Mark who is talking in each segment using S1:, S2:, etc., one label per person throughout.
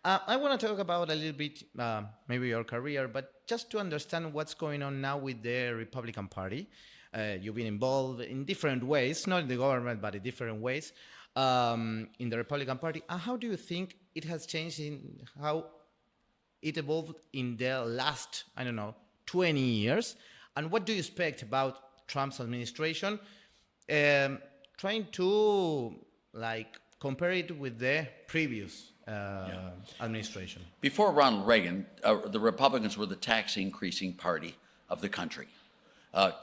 S1: I want to talk about a little bit, maybe your career, but just to understand what's going on now with the Republican Party. You've been involved in different ways, not in the government, but in different ways in the Republican Party. And how do you think it has changed in how it evolved in the last, I don't know, 20 years? And what do you expect about Trump's administration? Trying to like compare it with the previous administration.
S2: Before Ronald Reagan, the Republicans were the tax increasing party of the country.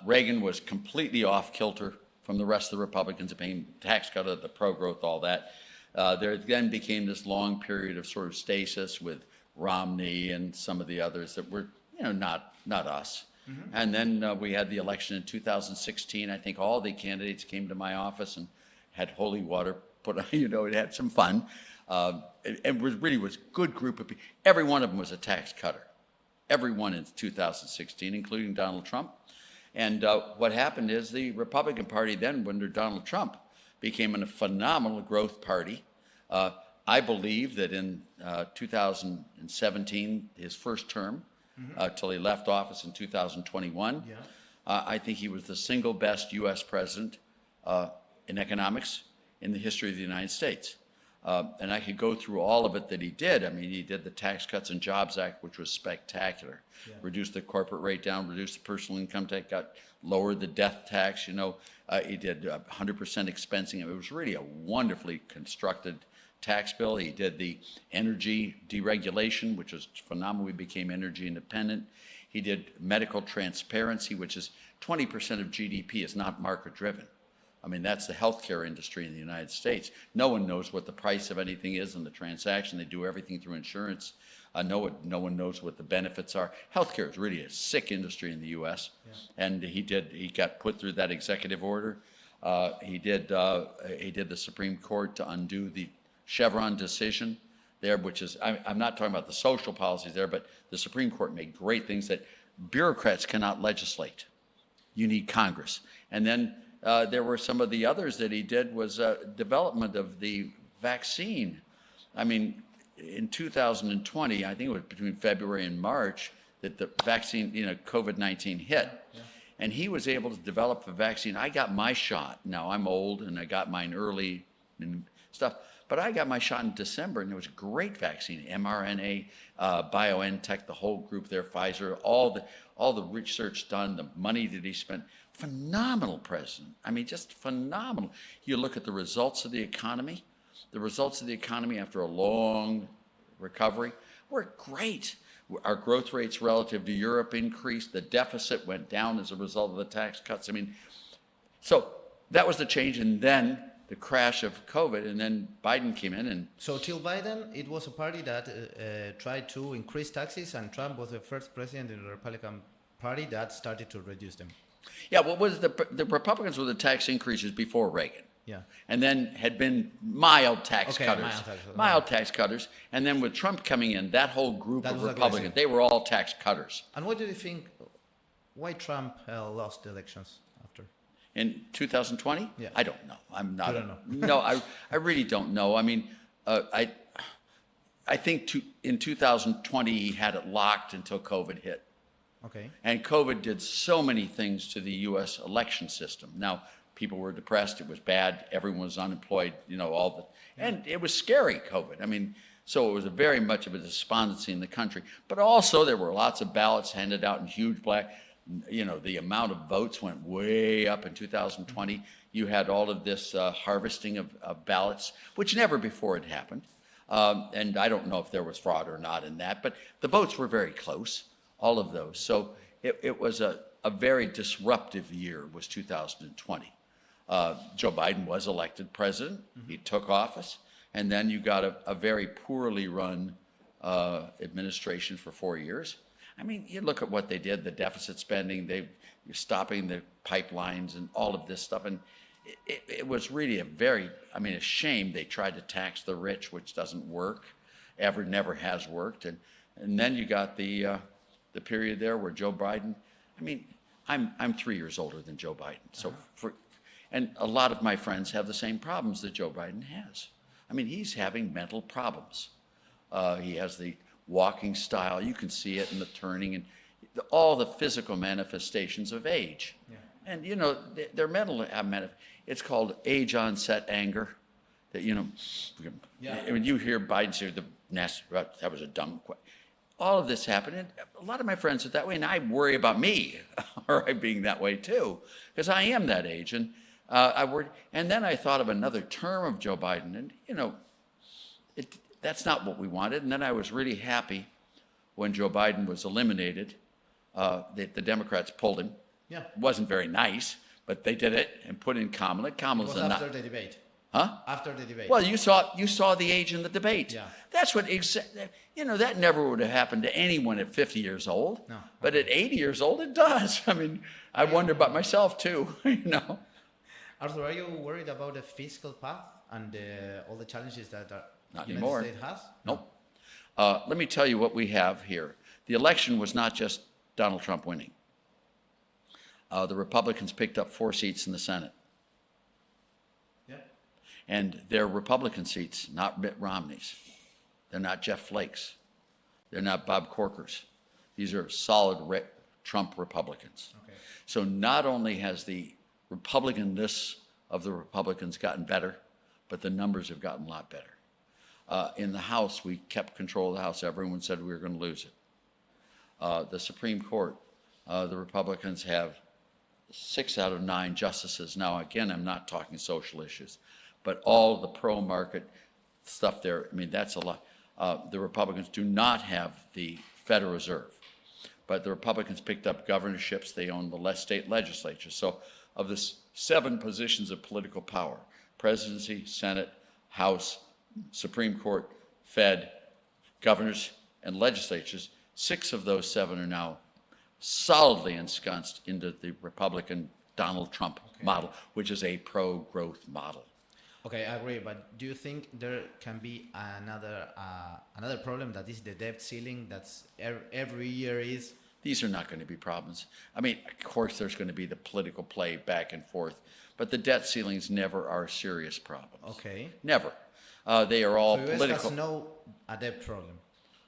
S2: Reagan was completely off kilter from the rest of the Republicans, paying tax cut, the pro-growth, all that. There then became this long period of sort of stasis with Romney and some of the others that were, not us. Mm-hmm. And then we had the election in 2016. I think all the candidates came to my office and had holy water put on, it had some fun. It was a good group of people. Every one of them was a tax cutter. Everyone in 2016, including Donald Trump. And what happened is the Republican Party then, under Donald Trump, became a phenomenal growth party. I believe that in 2017, his first term, till he left office in 2021, I think he was the single best U.S. president in economics in the history of the United States. And I could go through all of it that he did. I mean, he did the Tax Cuts and Jobs Act, which was spectacular. Reduced the corporate rate down, reduced the personal income tax, lowered the death tax, He did 100% expensing. It was really a wonderfully constructed tax bill. He did the energy deregulation, which was phenomenal. We became energy independent. He did medical transparency, which is 20% of GDP is not market driven. I mean, that's the healthcare industry in the United States. No one knows what the price of anything is in the transaction. They do everything through insurance. No one knows what the benefits are. Healthcare is really a sick industry in the U.S. And he got put through that executive order. He did the Supreme Court to undo the Chevron decision there, which is, I'm not talking about the social policies there, but the Supreme Court made great things that bureaucrats cannot legislate. You need Congress. And then there were some of the others that he did was development of the vaccine. I mean, in 2020, I think it was between February and March that the vaccine, COVID-19 hit. And he was able to develop a vaccine. I got my shot. Now, I'm old and I got mine early and stuff. But I got my shot in December, and it was a great vaccine. mRNA, BioNTech, the whole group there, Pfizer, all the research done, the money that he spent. Phenomenal president. I mean, just phenomenal. You look at the results of the economy. The results of the economy after a long recovery were great. Our growth rates relative to Europe increased. The deficit went down as a result of the tax cuts. I mean, so that was the change. And then the crash of COVID, and then Biden came in. And
S1: so till Biden, it was a party that tried to increase taxes, and Trump was the first president in the Republican Party that started to reduce them.
S2: Yeah, what was the Republicans were the tax increases before Reagan.
S1: Yeah.
S2: And then had been mild tax cutters. Mild tax cutters. And then with Trump coming in, that whole group of Republicans, they were all tax cutters.
S1: And what do you think, why Trump lost the elections after?
S2: In 2020?
S1: Yeah.
S2: I don't know. I'm not.
S1: You don't know.
S2: No, I really don't know. I mean, I think in 2020 he had it locked until COVID hit.
S1: Okay.
S2: And COVID did so many things to the U.S. election system. Now, people were depressed. It was bad. Everyone was unemployed. And it was scary, COVID. I mean, so it was very much of a despondency in the country. But also there were lots of ballots handed out in huge black. The amount of votes went way up in 2020. You had all of this harvesting of ballots, which never before had happened. And I don't know if there was fraud or not in that, but the votes were very close, all of those. So it was a very disruptive year, was 2020. Joe Biden was elected president. He took office. And then you got a very poorly run administration for 4 years. I mean, you look at what they did, the deficit spending, you're stopping the pipelines and all of this stuff. And it was really a shame they tried to tax the rich, which doesn't work, never has worked. And then you got the period there where Joe Biden, I mean, I'm 3 years older than Joe Biden. So and a lot of my friends have the same problems that Joe Biden has. I mean, he's having mental problems. He has the walking style. You can see it in the turning and all the physical manifestations of age. Yeah. And, you know, their mental, it's called age onset anger. That, you know, when you hear Biden say that was a dumb question. All of this happened, and a lot of my friends are that way, and I worry about me or I being that way too, because I am that age. And I worried, and then I thought of another term of Joe Biden, and you know, that's not what we wanted. And then I was really happy when Joe Biden was eliminated. The Democrats pulled him. Yeah, it wasn't very nice, but they did it and put in Kamala. Kamala's
S1: it was after the debate.
S2: Huh?
S1: After the debate.
S2: Well, you saw the age in the debate.
S1: Yeah.
S2: That's what you know. That never would have happened to anyone at 50 years old. No. But at 80 years old, it does. I mean, I wonder about myself too. You know.
S1: Arthur, are you worried about the fiscal path and all the challenges that
S2: Not
S1: the
S2: anymore.
S1: United States has?
S2: Nope. Let me tell you what we have here. The election was not just Donald Trump winning. The Republicans picked up 4 seats in the Senate. And they're Republican seats, not Mitt Romney's. They're not Jeff Flake's. They're not Bob Corker's. These are solid Trump Republicans. Okay. So not only has the Republicanness of the Republicans gotten better, but the numbers have gotten a lot better. In the House, we kept control of the House. Everyone said we were going to lose it. The Supreme Court, the Republicans have 6 out of 9 justices. Now, again, I'm not talking social issues. But all the pro-market stuff there, I mean, that's a lot. The Republicans do not have the Federal Reserve. But the Republicans picked up governorships. They own the state legislatures. So of the 7 positions of political power, presidency, Senate, House, Supreme Court, Fed, governors, and legislatures, 6 of those 7 are now solidly ensconced into the Republican Donald Trump model, which is a pro-growth model.
S1: Okay, I agree, but do you think there can be another problem, that is the debt ceiling that's every year is?
S2: These are not going to be problems. I mean, of course there's going to be the political play back and forth, but the debt ceilings never are serious problems.
S1: Okay.
S2: Never. They are all
S1: so
S2: political.
S1: So no a debt problem?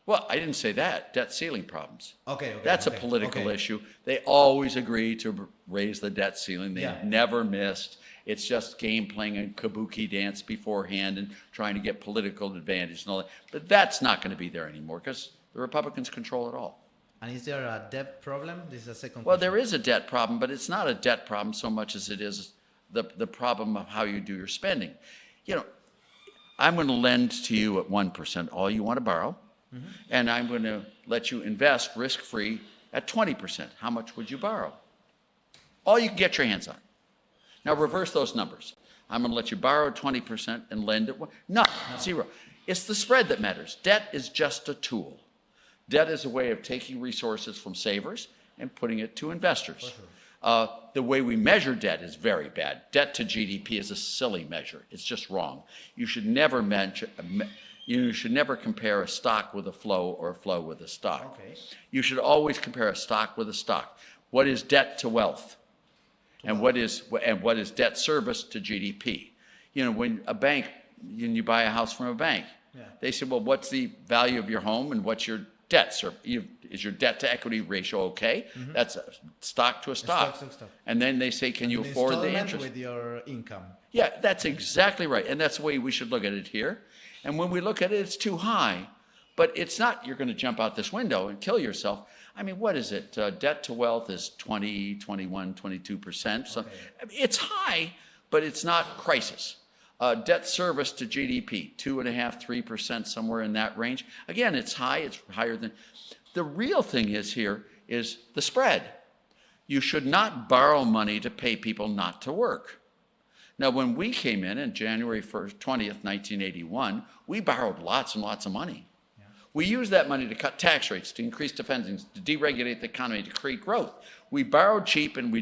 S2: Well, I didn't say that. Debt ceiling problems.
S1: Okay.
S2: That's a political issue. They always agree to raise the debt ceiling. They've never missed. It's just game playing and kabuki dance beforehand and trying to get political advantage and all that. But that's not going to be there anymore because the Republicans control it all.
S1: And is there a debt problem? This is a second question.
S2: Well, there is a debt problem, but it's not a debt problem so much as it is the problem of how you do your spending. You know, I'm going to lend to you at 1% all you want to borrow, and I'm going to let you invest risk-free at 20%. How much would you borrow? All you can get your hands on. Now reverse those numbers. I'm going to let you borrow 20% and lend at 1. No, 0. It's the spread that matters. Debt is just a tool. Debt is a way of taking resources from savers and putting it to investors. The way we measure debt is very bad. Debt to GDP is a silly measure. It's just wrong. You should never compare a stock with a flow or a flow with a stock. Okay. You should always compare a stock with a stock. What is debt to wealth? And what is debt service to GDP? You know, when you buy a house from a bank, they say, well, what's the value of your home and what's your debt service? Is your debt to equity ratio okay? That's a stock to a stock. And then they say, can you afford the interest?
S1: With your income.
S2: Yeah, that's exactly right. And that's the way we should look at it here. And when we look at it, it's too high. But it's not you're going to jump out this window and kill yourself. I mean, what is it? Debt to wealth is 20, 21, 22%. So it's high, but it's not crisis. Debt service to GDP, 2.5%, 3%, somewhere in that range. Again, it's high. It's higher than. The real thing is the spread. You should not borrow money to pay people not to work. Now, when we came in January 1st, 20th, 1981, we borrowed lots and lots of money. We used that money to cut tax rates, to increase defense, to deregulate the economy, to create growth. We borrowed cheap and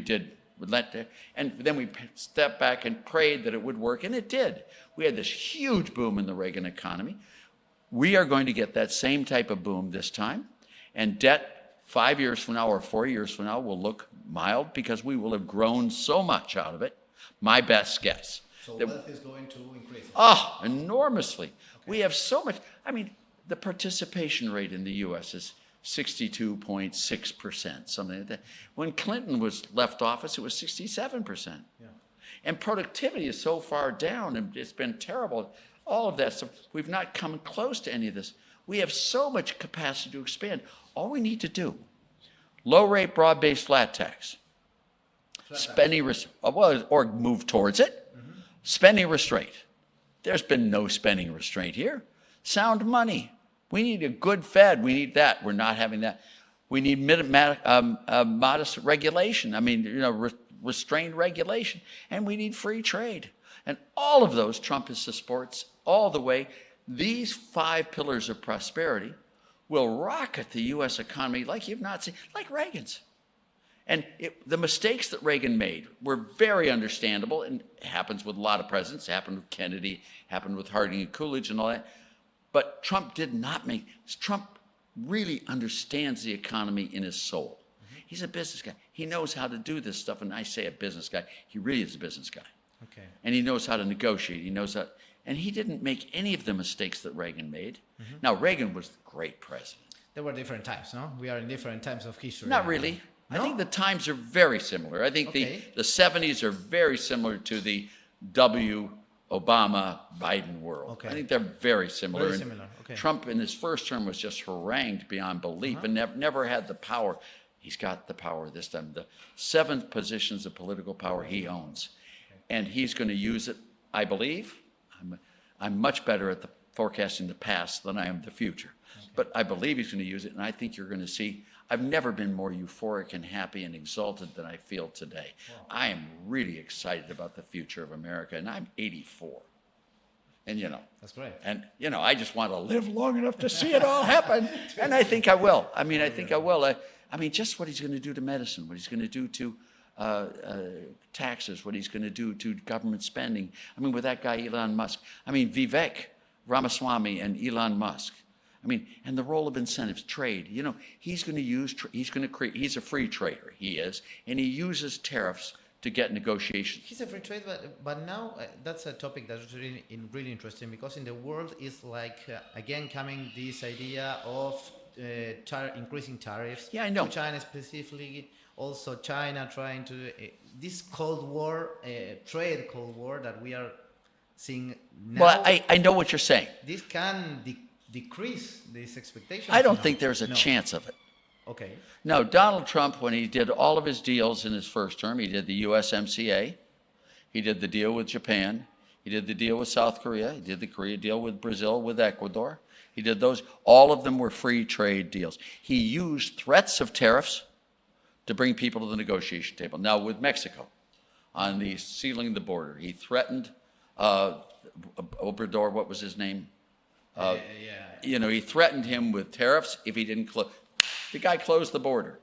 S2: and then we stepped back and prayed that it would work, and it did. We had this huge boom in the Reagan economy. We are going to get that same type of boom this time, and debt 5 years from now or 4 years from now will look mild because we will have grown so much out of it, my best guess.
S1: So wealth is going to increase?
S2: Oh, enormously. Okay. We have so much. I mean, the participation rate in the U.S. is 62.6%, something like that. When Clinton was left office, it was 67%.
S1: Yeah.
S2: And productivity is so far down, and it's been terrible. All of that stuff, we've not come close to any of this. We have so much capacity to expand. All we need to do, low rate, broad-based flat tax, spending, or move towards it, spending restraint. There's been no spending restraint here. Sound money. We need a good Fed. We need that. We're not having that. We need modest regulation. I mean, restrained regulation. And we need free trade. And all of those Trump supports all the way. These 5 pillars of prosperity will rocket the U.S. economy like you've not seen, like Reagan's. And the mistakes that Reagan made were very understandable, and it happens with a lot of presidents. It happened with Kennedy, happened with Harding and Coolidge and all that. But Trump did not make. Trump really understands the economy in his soul. He's a business guy. He knows how to do this stuff. And I say a business guy. He really is a business guy.
S1: Okay.
S2: And he knows how to negotiate. He knows how. And he didn't make any of the mistakes that Reagan made. Now, Reagan was a great president.
S1: There were different times, no? We are in different times of history.
S2: Not really.
S1: No?
S2: I think the times are very similar. I think
S1: Okay.
S2: the 70s are very similar to the W. Obama-Biden world.
S1: Okay.
S2: I think they're very similar.
S1: Very
S2: And
S1: similar, okay.
S2: Trump in his first term was just harangued beyond belief and never had the power. He's got the power this time. The 7 positions of political power he owns. And he's going to use it, I believe. I'm much better at forecasting the past than I am the future. But I believe he's going to use it, and I think you're going to see. I've never been more euphoric and happy and exalted than I feel today. Wow. I am really excited about the future of America, and I'm 84. And,
S1: That's great.
S2: And, I just want to live long enough to see it all happen. And I think I will. I think I will. I mean, just what he's going to do to medicine, what he's going to do to taxes, what he's going to do to government spending. I mean, with that guy, Elon Musk. I mean, Vivek Ramaswamy and Elon Musk. I mean, and the role of incentives, trade. He's going to use, he's going to create, he's a free trader, he is, and he uses tariffs to get negotiations.
S1: He's a free trade, but now that's a topic that's really interesting, because in the world is like, again, coming this idea of increasing tariffs.
S2: Yeah, I know.
S1: To China specifically, also China trying to, this Cold War, trade Cold War that we are seeing now.
S2: Well, I know what you're saying.
S1: This can decrease these expectations.
S2: I don't think there's a chance of it.
S1: Okay.
S2: No, Donald Trump, when he did all of his deals in his first term, he did the USMCA, he did the deal with Japan, he did the deal with South Korea, he did the Korea deal with Brazil, with Ecuador. He did those. All of them were free trade deals. He used threats of tariffs to bring people to the negotiation table. Now, with Mexico, on the sealing the border, he threatened Obrador, what was his name? He threatened him with tariffs if he didn't close. The guy closed the border.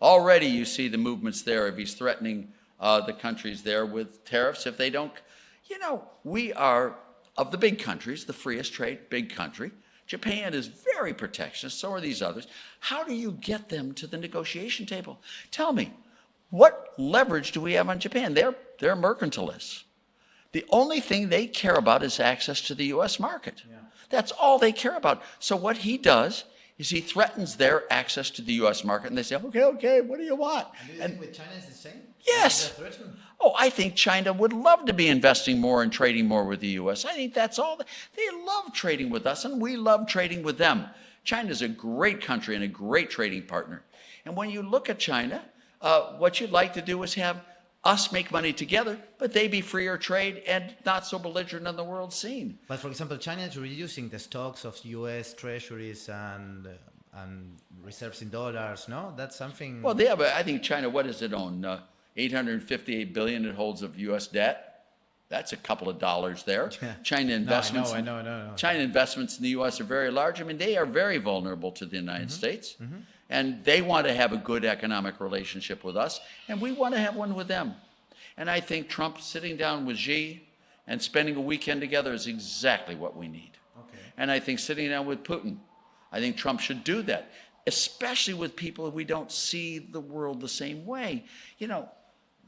S2: Already you see the movements there if he's threatening the countries there with tariffs if they don't. We are, of the big countries, the freest trade, big country. Japan is very protectionist, so are these others. How do you get them to the negotiation table? Tell me, what leverage do we have on Japan? They're mercantilists. The only thing they care about is access to the U.S. market. Yeah. That's all they care about. So what he does is he threatens their access to the U.S. market, and they say, okay, what do you want?
S1: And do you think with China is the same?
S2: Yes. Oh, I think China would love to be investing more and trading more with the U.S. I think that's all. They love trading with us, and we love trading with them. China is a great country and a great trading partner. And when you look at China, what you'd like to do is have us make money together, but they be freer trade and not so belligerent on the world scene.
S1: But for example, China is reducing the stocks of U.S. treasuries and reserves in dollars, no? That's something...
S2: Well, they have, I think China, what does it own? $858 billion it holds of U.S. debt. That's a couple of dollars there. Yeah. China investments.
S1: I know.
S2: China investments in the U.S. are very large. I mean, they are very vulnerable to the United States. And they want to have a good economic relationship with us, and we want to have one with them. And I think Trump sitting down with Xi and spending a weekend together is exactly what we need. Okay. And I think sitting down with Putin, I think Trump should do that, especially with people we don't see the world the same way.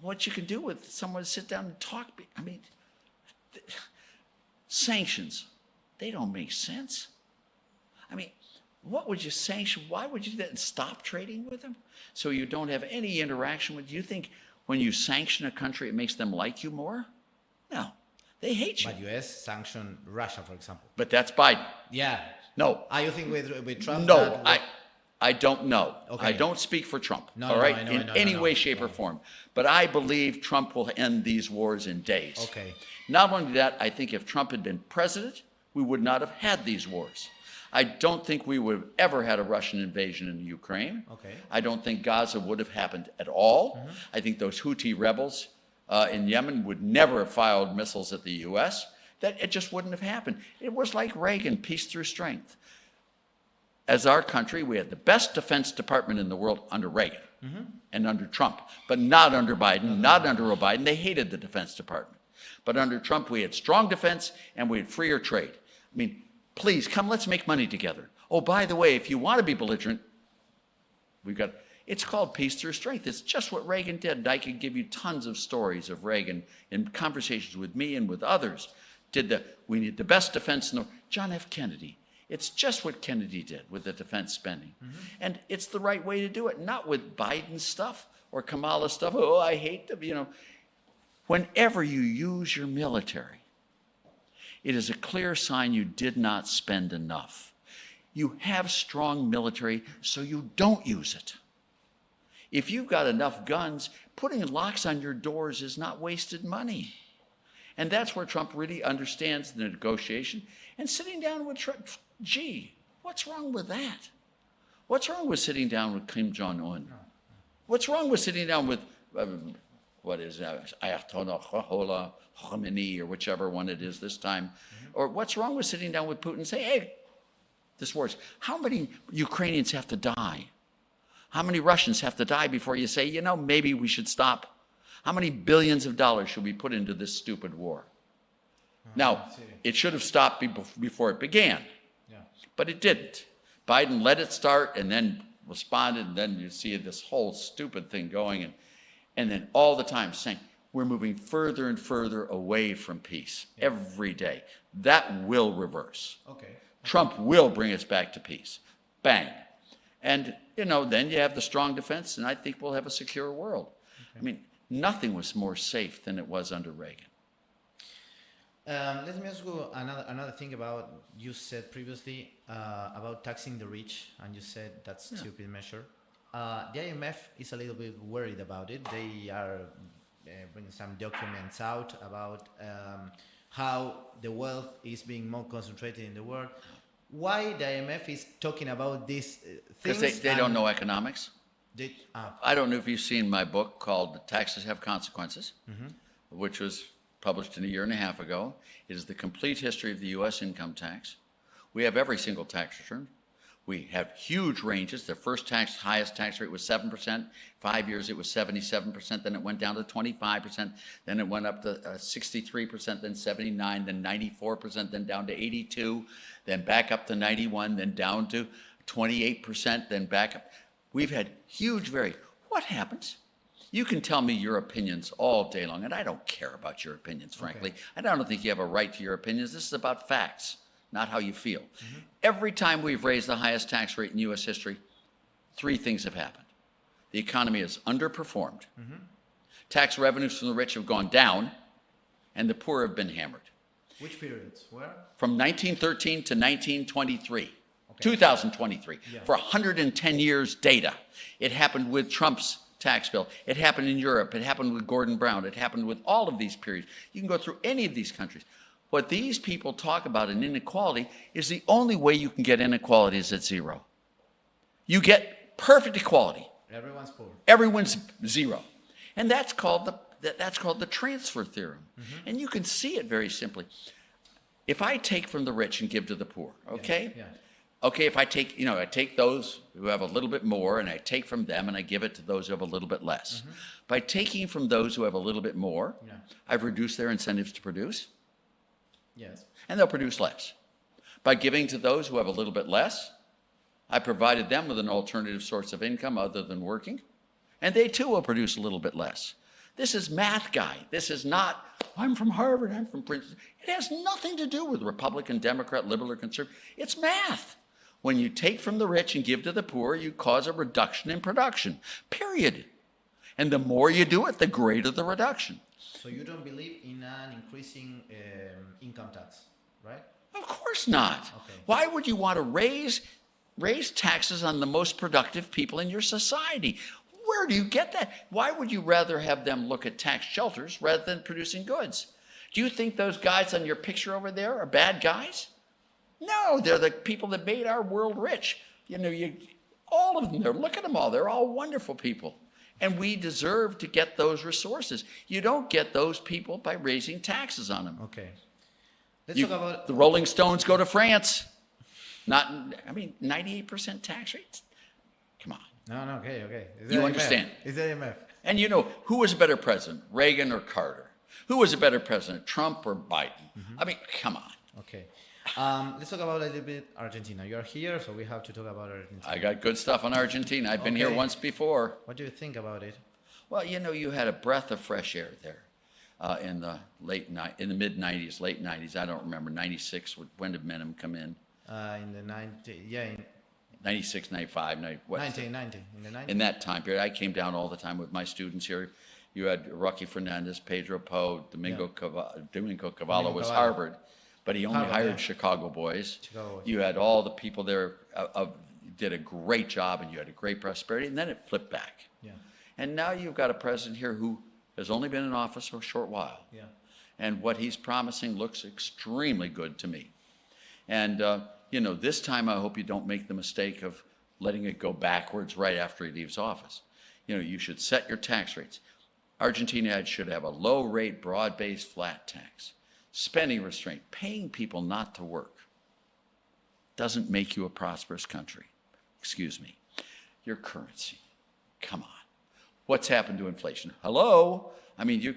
S2: What you can do with someone to sit down and talk, I mean, sanctions, they don't make sense. I mean, what would you sanction? Why would you then stop trading with them? So you don't have any interaction with, do you think when you sanction a country, it makes them like you more? No, they hate you.
S1: But U.S. sanctioned Russia, for example.
S2: But that's Biden.
S1: Yeah.
S2: No.
S1: You think with Trump?
S2: No, I don't know.
S1: Okay.
S2: I don't speak for Trump,
S1: No,
S2: all
S1: no,
S2: right,
S1: I know,
S2: in
S1: I know,
S2: any
S1: no,
S2: way, shape, or form. But I believe Trump will end these wars in days.
S1: Okay.
S2: Not only that, I think if Trump had been president, we would not have had these wars. I don't think we would have ever had a Russian invasion in Ukraine.
S1: Okay.
S2: I don't think Gaza would have happened at all. I think those Houthi rebels in Yemen would never have fired missiles at the U.S. That it just wouldn't have happened. It was like Reagan, peace through strength. As our country, we had the best Defense Department in the world under Reagan and under Trump, but not under Biden, not under Biden. They hated the Defense Department. But under Trump, we had strong defense and we had freer trade. I mean, please, come, let's make money together. Oh, by the way, if you want to be belligerent, it's called peace through strength. It's just what Reagan did. And I could give you tons of stories of Reagan in conversations with me and with others. We need the best defense in the world. John F. Kennedy. It's just what Kennedy did with the defense spending. And it's the right way to do it, not with Biden stuff or Kamala stuff. Oh, I hate them, you know. Whenever you use your military, it is a clear sign you did not spend enough. You have strong military, so you don't use it. If you've got enough guns, putting locks on your doors is not wasted money. And that's where Trump really understands the negotiation. And sitting down with Trump, gee, what's wrong with that? What's wrong with sitting down with Kim Jong-un? What's wrong with sitting down with, what is that, Ayatollah Khomeini, or whichever one it is this time? Or what's wrong with sitting down with Putin and say, hey, this war's, how many Ukrainians have to die? How many Russians have to die before you say, you know, maybe we should stop? How many billions of dollars should we put into this stupid war? Now, it should have stopped before it began, but it didn't. Biden let it start and then responded, and then you see this whole stupid thing going, and then all the time saying, we're moving further and further away from peace every day. That will reverse. Trump will bring us back to peace. Bang. And, you know, then you have the strong defense, and I think we'll have a secure world. I mean, nothing was more safe than it was under Reagan.
S1: Let me ask you another thing about, you said previously about taxing the rich, and you said that's a stupid measure. The IMF is a little bit worried about it. They are bringing some documents out about how the wealth is being more concentrated in the world. Why the IMF is talking about these things?
S2: Because they don't know economics.
S1: I
S2: don't know if you've seen my book called Taxes Have Consequences, which was published a year and a half ago. It is the complete history of the U.S. income tax. We have every single tax return. We have huge ranges. The first highest tax rate was 7%. 5 years it was 77%. Then it went down to 25%. Then it went up to 63%. Then 79%. Then 94%. Then down to 82%. Then back up to 91%. Then down to 28%. Then back up. We've had huge variation. What happens? You can tell me your opinions all day long, and I don't care about your opinions, frankly. And I don't think you have a right to your opinions. This is about facts, not how you feel. Every time we've raised the highest tax rate in U.S. history, three things have happened. The economy has underperformed. Tax revenues from the rich have gone down, and the poor have been hammered.
S1: Which periods? Where?
S2: From 1913 to 1923. 2023, for 110 years data. It happened with Trump's tax bill. It happened in Europe. It happened with Gordon Brown. It happened with all of these periods. You can go through any of these countries. What these people talk about in inequality is the only way you can get inequality is at zero. You get perfect equality.
S1: Everyone's poor.
S2: Everyone's zero. And that's called the transfer theorem. And you can see it very simply. If I take from the rich and give to the poor, okay? Okay, if I take those who have a little bit more and I take from them and I give it to those who have a little bit less. By taking from those who have a little bit more, I've reduced their incentives to produce. And they'll produce less. By giving to those who have a little bit less, I provided them with an alternative source of income other than working, and they too will produce a little bit less. This is math, guy. This is not, I'm from Harvard, I'm from Princeton. It has nothing to do with Republican, Democrat, liberal, or conservative. It's math. When you take from the rich and give to the poor, you cause a reduction in production, period. And the more you do it, the greater the reduction.
S1: So you don't believe in an increasing income tax, right?
S2: Of course not.
S1: Okay.
S2: Why would you want to raise taxes on the most productive people in your society? Where do you get that? Why would you rather have them look at tax shelters rather than producing goods? Do you think those guys on your picture over there are bad guys? No, they're the people that made our world rich. You know, all of them there. Look at them all. They're all wonderful people. And we deserve to get those resources. You don't get those people by raising taxes on them.
S1: Okay. Let's talk about...
S2: The Rolling Stones go to France. 98% tax rates. Come on.
S1: No, okay.
S2: You understand.
S1: It's the IMF.
S2: And you know, who was a better president, Reagan or Carter? Who was a better president, Trump or Biden? I mean, come on.
S1: Okay. Let's talk about a little bit Argentina. You're here, so we have to talk about Argentina.
S2: I got good stuff on Argentina. I've been here once before.
S1: What do you think about it?
S2: Well, you know, you had a breath of fresh air there in the mid 90s, late 90s. I don't remember 96. When did Menem come in?
S1: In the 90,
S2: 96, 95, 90, what?
S1: 90, in the 90s.
S2: In that time period, I came down all the time with my students here. You had Rocky Fernandez, Pedro Poe, Domingo Cavallo was Harvard, but he only hired Chicago boys. You had all the people there did a great job, and you had a great prosperity, and then it flipped back.
S1: Yeah.
S2: And now you've got a president here who has only been in office for a short while.
S1: Yeah.
S2: And what he's promising looks extremely good to me. And, you know, this time I hope you don't make the mistake of letting it go backwards right after he leaves office. You know, you should set your tax rates. Argentina should have a low-rate, broad-based, flat tax. Spending restraint, paying people not to work, doesn't make you a prosperous country. Excuse me. Your currency, come on. What's happened to inflation? Hello? I mean, you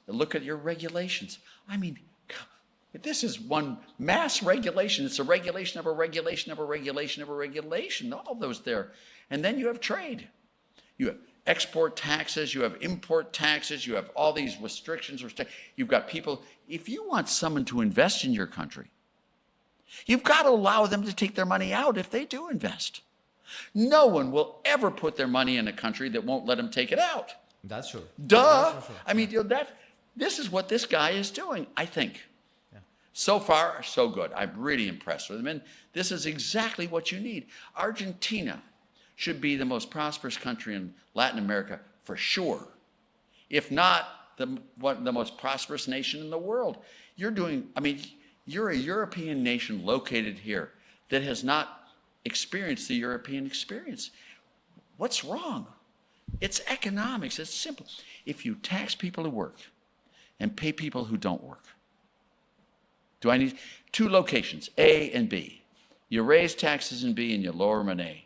S2: look at your regulations. I mean, this is one mass regulation. It's a regulation of a regulation of a regulation of a regulation, all those there. And then you have trade. You have export taxes, you have import taxes, you have all these restrictions. You've got people, if you want someone to invest in your country, you've got to allow them to take their money out if they do invest. No one will ever put their money in a country that won't let them take it out.
S1: That's true.
S2: Duh.
S1: That's true.
S2: I mean, you know, this is what this guy is doing, I think. Yeah. So far, so good. I'm really impressed with him. And this is exactly what you need. Argentina should be the most prosperous country in Latin America for sure, if not the most prosperous nation in the world. You're a European nation located here that has not experienced the European experience. What's wrong? It's economics. It's simple. If you tax people who work and pay people who don't work, do I need two locations, A and B? You raise taxes in B and you lower them in A.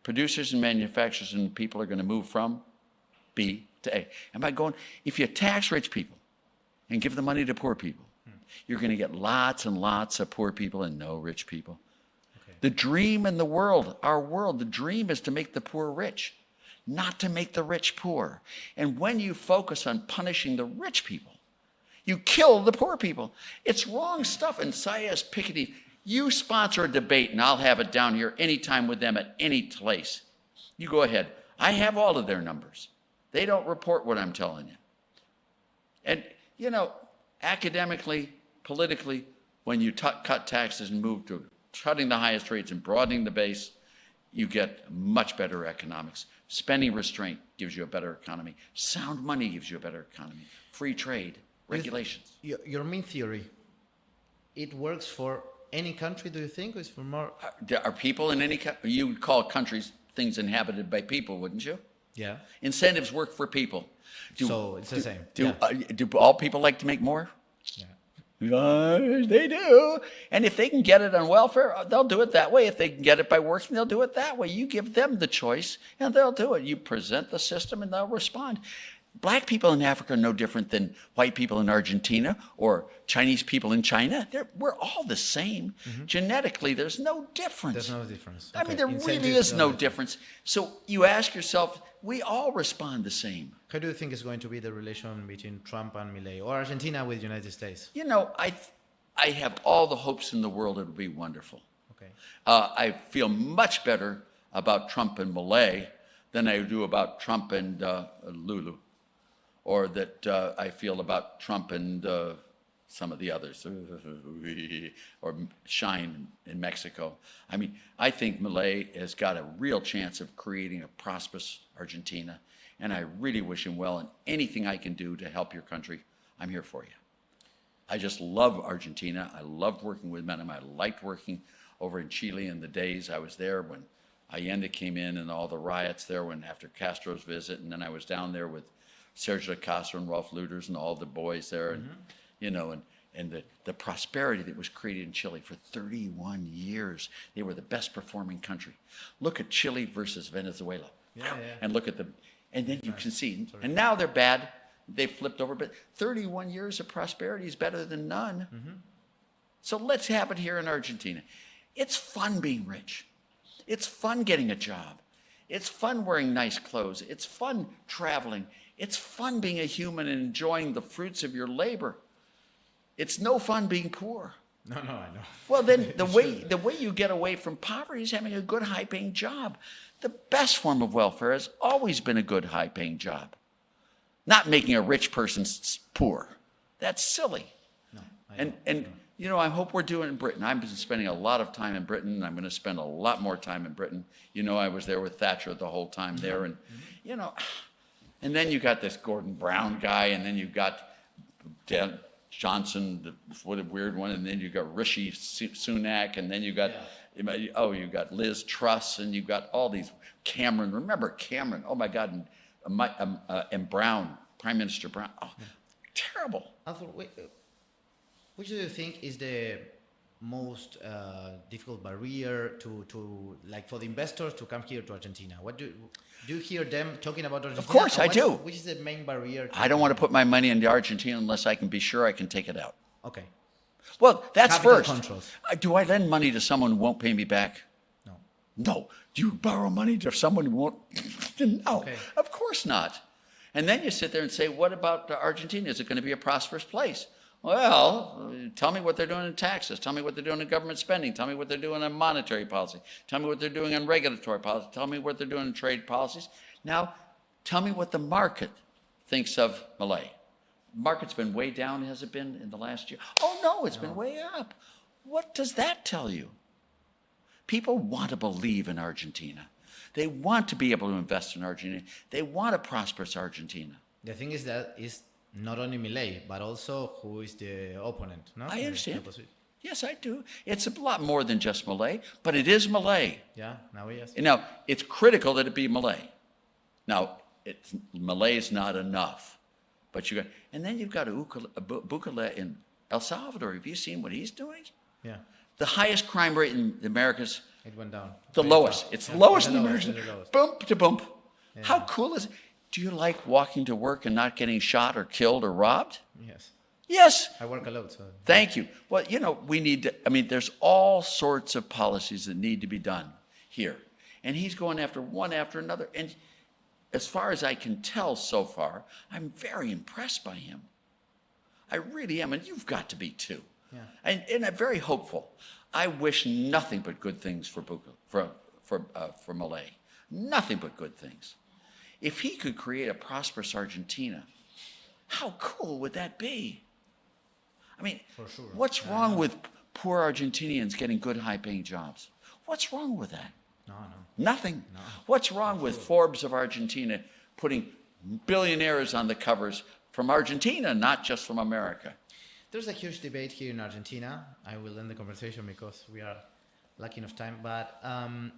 S2: Producers and manufacturers and people are going to move from B to A. And by going, if you tax rich people and give the money to poor people, you're going to get lots and lots of poor people and no rich people. Okay. The dream in the world, our world, the dream is to make the poor rich, not to make the rich poor. And when you focus on punishing the rich people, you kill the poor people. It's wrong stuff. And Sias Piketty, you sponsor a debate, and I'll have it down here anytime with them at any place. You go ahead. I have all of their numbers. They don't report what I'm telling you. And, you know, academically, politically, when you cut taxes and move to cutting the highest rates and broadening the base, you get much better economics. Spending restraint gives you a better economy. Sound money gives you a better economy. Free trade, regulations.
S1: Your main theory, it works for any country, do you think? Or is for more?
S2: Are people in any country? You would call countries things inhabited by people, wouldn't you?
S1: Yeah.
S2: Incentives work for people.
S1: So it's the same.
S2: Do all people like to make more?
S1: Yeah.
S2: They do. And if they can get it on welfare, they'll do it that way. If they can get it by working, they'll do it that way. You give them the choice, and they'll do it. You present the system, and they'll respond. Black people in Africa are no different than white people in Argentina or Chinese people in China. We're all the same. Genetically, there's no difference.
S1: There's no difference.
S2: I mean, there really is no difference. So you ask yourself, we all respond the same.
S1: How do you think is going to be the relation between Trump and Milei, or Argentina with the United States?
S2: You know, I have all the hopes in the world. It'll be wonderful.
S1: Okay.
S2: I feel much better about Trump and Malay than I do about Trump and Lulu, or that I feel about Trump and some of the others, or Shine in Mexico. I mean, I think Malay has got a real chance of creating a prosperous Argentina, and I really wish him well, and anything I can do to help your country, I'm here for you. I just love Argentina. I loved working with them. I liked working over in Chile in the days I was there when Allende came in and all the riots there when after Castro's visit, and then I was down there with Sergio Castro and Rolf Luders and all the boys there, and you know, and the prosperity that was created in Chile for 31 years. They were the best performing country. Look at Chile versus Venezuela, and look at them, and then you can see, and now they're bad. They flipped over, but 31 years of prosperity is better than none. So let's have it here in Argentina. It's fun being rich. It's fun getting a job. It's fun wearing nice clothes. It's fun traveling. It's fun being a human and enjoying the fruits of your labor. It's no fun being poor.
S1: No, I know.
S2: Well, then the way you get away from poverty is having a good, high-paying job. The best form of welfare has always been a good, high-paying job. Not making a rich person poor. That's silly.
S1: No,
S2: and you know, I hope we're doing it in Britain. I've been spending a lot of time in Britain, and I'm going to spend a lot more time in Britain. You know, I was there with Thatcher the whole time there, and you know, and then you got this Gordon Brown guy, and then you got Johnson, what a weird one, and then you got Rishi Sunak, and then you got you got Liz Truss, and you got all these Cameron. Remember Cameron? Oh my God, and Brown, Prime Minister Brown. Oh, terrible.
S1: Arthur, which do you think is the most difficult barrier to like for the investors to come here to Argentina? What do you hear them talking about Argentina?
S2: Of course, I do.
S1: Which is the main barrier?
S2: I don't want to put my money into Argentina unless I can be sure I can take it out.
S1: Okay.
S2: Well, that's
S1: Capital
S2: first.
S1: controls.
S2: Do I lend money to someone who won't pay me back?
S1: No.
S2: No. Do you borrow money to someone who won't? No.
S1: Okay.
S2: Of course not. And then you sit there and say, what about Argentina? Is it going to be a prosperous place? Well, tell me what they're doing in taxes. Tell me what they're doing in government spending. Tell me what they're doing in monetary policy. Tell me what they're doing in regulatory policy. Tell me what they're doing in trade policies. Now, tell me what the market thinks of Malay. Market's been way down, has it been, in the last year? Oh, no, it's been way up. What does that tell you? People want to believe in Argentina. They want to be able to invest in Argentina. They want a prosperous Argentina.
S1: The thing is that it's not only Milei, but also who is the opponent. No?
S2: I understand. Yes, I do. It's a lot more than just Malay, but it is Malay.
S1: Yeah, now yes.
S2: And now, it's critical that it be Malay. Now, Malay is not enough. But you got, and then you've got Bukele in El Salvador. Have you seen what he's doing?
S1: Yeah.
S2: The highest crime rate in the Americas.
S1: It went down.
S2: The lowest. It's the lowest in the Americas. Bump to bump.
S1: Yeah.
S2: How cool is it? Do you like walking to work and not getting shot or killed or robbed?
S1: Yes.
S2: Yes.
S1: I work a lot, so.
S2: Thank you. Well, you know, we need to, I mean, there's all sorts of policies that need to be done here. And he's going after one after another. And as far as I can tell so far, I'm very impressed by him. I really am. And you've got to be too.
S1: Yeah.
S2: And I'm very hopeful. I wish nothing but good things for Malay. Nothing but good things. If he could create a prosperous Argentina, how cool would that be? I mean,
S1: For sure.
S2: what's wrong with poor Argentinians getting good, high-paying jobs? What's wrong with that?
S1: No.
S2: Nothing.
S1: No.
S2: What's wrong with Forbes of Argentina putting billionaires on the covers from Argentina, not just from America?
S1: There's a huge debate here in Argentina. I will end the conversation because we are lacking of time. But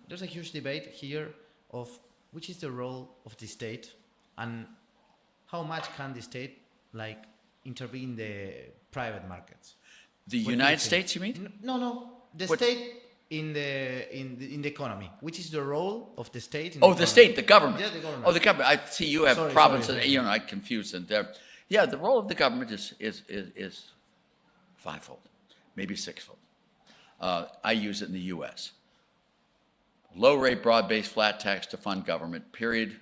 S1: there's a huge debate here of which is the role of the state and how much can the state like intervene in the private markets.
S2: The
S1: What do
S2: United
S1: you think?
S2: States, you mean?
S1: No. The
S2: What-
S1: state in the economy. Which is the role of the state? In
S2: Oh, the
S1: economy?
S2: state, the government.
S1: Yeah, the government.
S2: Oh, the government. I see you have
S1: Sorry,
S2: provinces.
S1: sorry.
S2: You know, I confuse them there. Yeah, the role of the government is fivefold, maybe sixfold. I use it in the U.S. Low rate, broad-based, flat tax to fund government, period.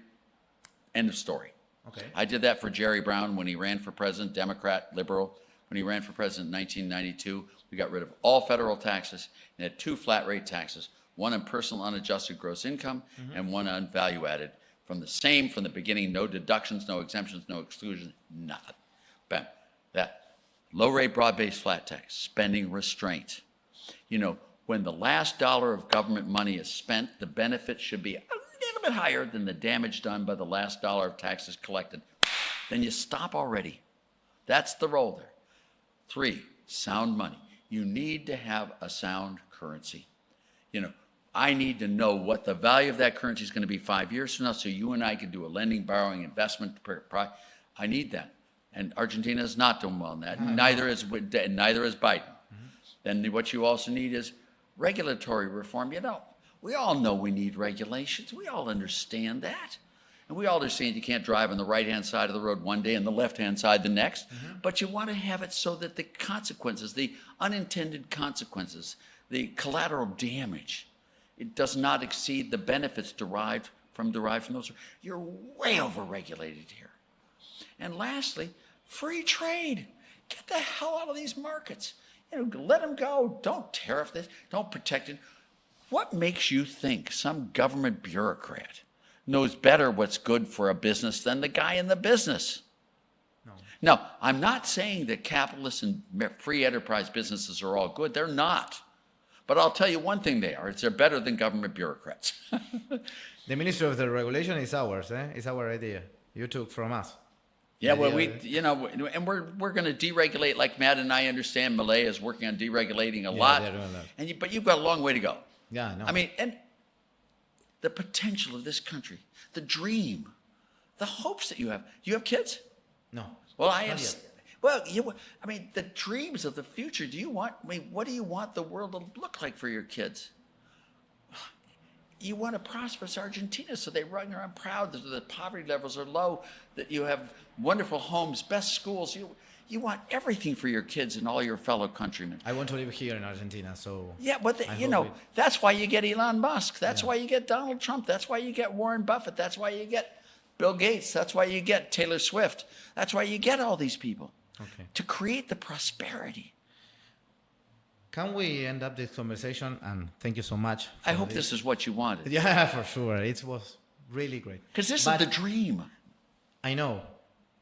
S2: End of story.
S1: Okay.
S2: I did that for Jerry Brown when he ran for president, Democrat, liberal. When he ran for president in 1992, we got rid of all federal taxes and had 2 flat rate taxes, one on personal unadjusted gross income and one on value added. From the beginning, no deductions, no exemptions, no exclusions, nothing. Bam. That low rate, broad-based flat tax, spending restraint. You know, when the last dollar of government money is spent, the benefit should be a little bit higher than the damage done by the last dollar of taxes collected. Then you stop already. That's the role there. 3, sound money. You need to have a sound currency. You know, I need to know what the value of that currency is going to be 5 years from now, so you and I can do a lending, borrowing, investment. I need that. And Argentina is not doing well in that. Neither is Biden. Then what you also need is regulatory reform. You know, we all know we need regulations. We all understand that. And we all understand you can't drive on the right-hand side of the road one day and the left-hand side the next. But you want to have it so that the consequences, the unintended consequences, the collateral damage, it does not exceed the benefits derived from those. You're way over-regulated here. And lastly, free trade. Get the hell out of these markets. You know, let them go. Don't tariff this. Don't protect it. What makes you think some government bureaucrat knows better what's good for a business than the guy in the business? No. Now, I'm not saying that capitalist and free enterprise businesses are all good. They're not. But I'll tell you one thing they are. They're better than government bureaucrats.
S1: The Ministry of the Regulation is ours. It's our idea. You took from us.
S2: Yeah, well, and we're going to deregulate like Matt and I understand. Malay is working on deregulating a lot. But you've got a long way to go.
S1: Yeah, I know.
S2: I mean, and the potential of this country, the dream, the hopes that you have. Do you have kids?
S1: No.
S2: Well, I have. Well, I mean, the dreams of the future. What do you want the world to look like for your kids? You want a prosperous Argentina, so they run around proud that the poverty levels are low, that you have wonderful homes, best schools. You want everything for your kids and all your fellow countrymen.
S1: I want to live here in Argentina, so...
S2: Yeah, but that's why you get Elon Musk. That's why you get Donald Trump. That's why you get Warren Buffett. That's why you get Bill Gates. That's why you get Taylor Swift. That's why you get all these people.
S1: Okay.
S2: To create the prosperity.
S1: Can we end up this conversation? And thank you so much.
S2: I hope this is what you wanted.
S1: Yeah, for sure. It was really great.
S2: Because this is the dream.
S1: I know.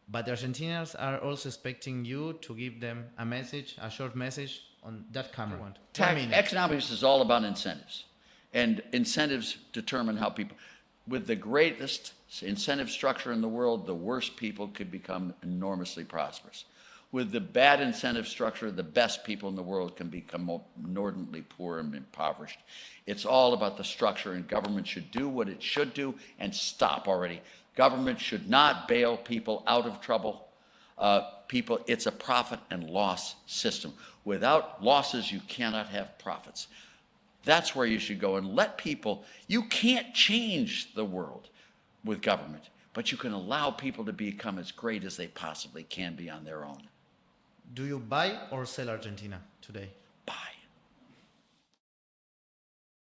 S1: But the Argentinians are also expecting you to give them a message, a short message on that camera.
S2: Economics is all about incentives. And incentives determine how people... With the greatest incentive structure in the world, the worst people could become enormously prosperous. With the bad incentive structure, the best people in the world can become inordinately poor and impoverished. It's all about the structure, and government should do what it should do and stop already. Government should not bail people out of trouble. It's a profit and loss system. Without losses, you cannot have profits. That's where you should go and let people, you can't change the world with government, but you can allow people to become as great as they possibly can be on their own.
S1: Do you buy or sell Argentina today?